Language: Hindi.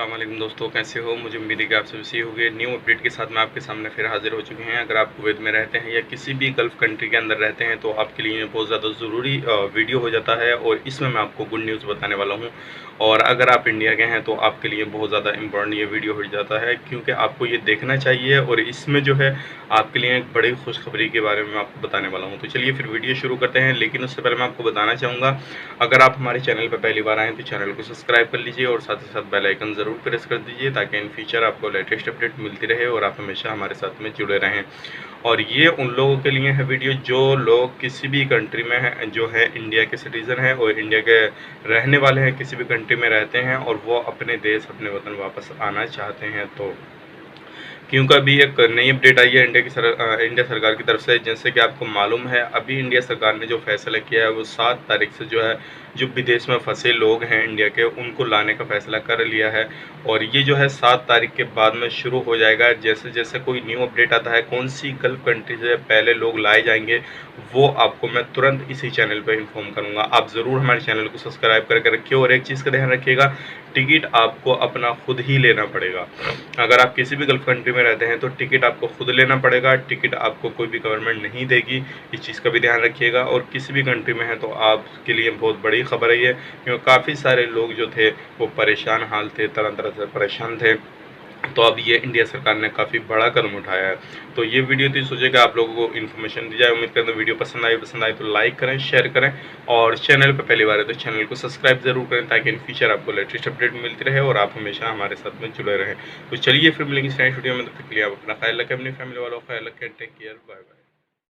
अस्सलाम वालेकुम दोस्तों, कैसे हो? मुझे उम्मीद है कि आप सब सही होंगे। न्यू अपडेट के साथ मैं आपके सामने फिर हाज़िर हो चुके हैं। अगर आप कुवैत में रहते हैं या किसी भी गल्फ़ कंट्री के अंदर रहते हैं तो आपके लिए बहुत ज़्यादा ज़रूरी वीडियो हो जाता है और इसमें मैं आपको गुड न्यूज़ बताने वाला हूँ। और अगर आप इंडिया के हैं तो आपके लिए बहुत ज़्यादा इम्पोर्टेंट ये वीडियो हो जाता है, क्योंकि आपको ये देखना चाहिए और इसमें जो है आपके लिए एक बड़ी खुशखबरी के बारे में मैं आपको बताने वाला हूँ। तो चलिए फिर वीडियो शुरू करते हैं, लेकिन उससे पहले मैं आपको बताना चाहूँगा, अगर आप हमारे चैनल पर पहली बार आएँ तो चैनल को सब्सक्राइब कर लीजिए और साथ ही साथ बेल आइकन ज़रूर प्रेस कर दीजिए, ताकि इन फ्यूचर आपको लेटेस्ट अपडेट मिलती रहे और आप हमेशा हमारे साथ में जुड़े रहें। और ये उन लोगों के लिए है वीडियो जो लोग किसी भी कंट्री में हैं, जो है इंडिया के सिटीज़न हैं और इंडिया के रहने वाले हैं, किसी भी कंट्री में रहते हैं और वो अपने देश, अपने वतन वापस आना चाहते हैं। तो क्योंकि अभी एक नई अपडेट आई है इंडिया सरकार की तरफ से। जैसे कि आपको मालूम है, अभी इंडिया सरकार ने जो फैसला किया है वो 7 तारीख से जो है, जो विदेश में फंसे लोग हैं इंडिया के, उनको लाने का फैसला कर लिया है। और ये जो है 7 तारीख के बाद में शुरू हो जाएगा। जैसे जैसे कोई न्यू अपडेट आता है, कौन सी गल्फ़ कंट्री से पहले लोग लाए जाएंगे, वो आपको मैं तुरंत इसी चैनल पर इन्फॉर्म करूँगा। आप ज़रूर हमारे चैनल को सब्सक्राइब करके रखिए और एक चीज़ का ध्यान रखिएगा, टिकट आपको अपना खुद ही लेना पड़ेगा। अगर आप किसी भी गल्फ़ कंट्री में रहते हैं तो टिकट आपको खुद लेना पड़ेगा, टिकट आपको कोई भी गवर्नमेंट नहीं देगी, इस चीज़ का भी ध्यान रखिएगा। और किसी भी कंट्री में है तो आपके लिए बहुत बड़ी खबर है ये, क्योंकि काफ़ी सारे लोग जो थे वो परेशान हाल थे, तरह-तरह से परेशान थे। तो अब ये इंडिया सरकार ने काफ़ी बड़ा कदम उठाया है। तो ये वीडियो थी, सोचिएगा आप लोगों को इन्फॉर्मेशन दी जाए। उम्मीद करता हूँ वीडियो पसंद आए तो लाइक करें, शेयर करें और चैनल पर पहली बार है तो चैनल को सब्सक्राइब ज़रूर करें, ताकि इन फ्यूचर आपको लेटेस्ट अपडेट मिलती रहे और आप हमेशा हमारे साथ में जुड़े रहें। तो चलिए फिर मिलेंगे इस नेक्स्ट वीडियो में, तब तक के लिए आप अपना ख्याल रखें, अपनी फैमिली वालों का ख्याल रखें। Take care, bye bye.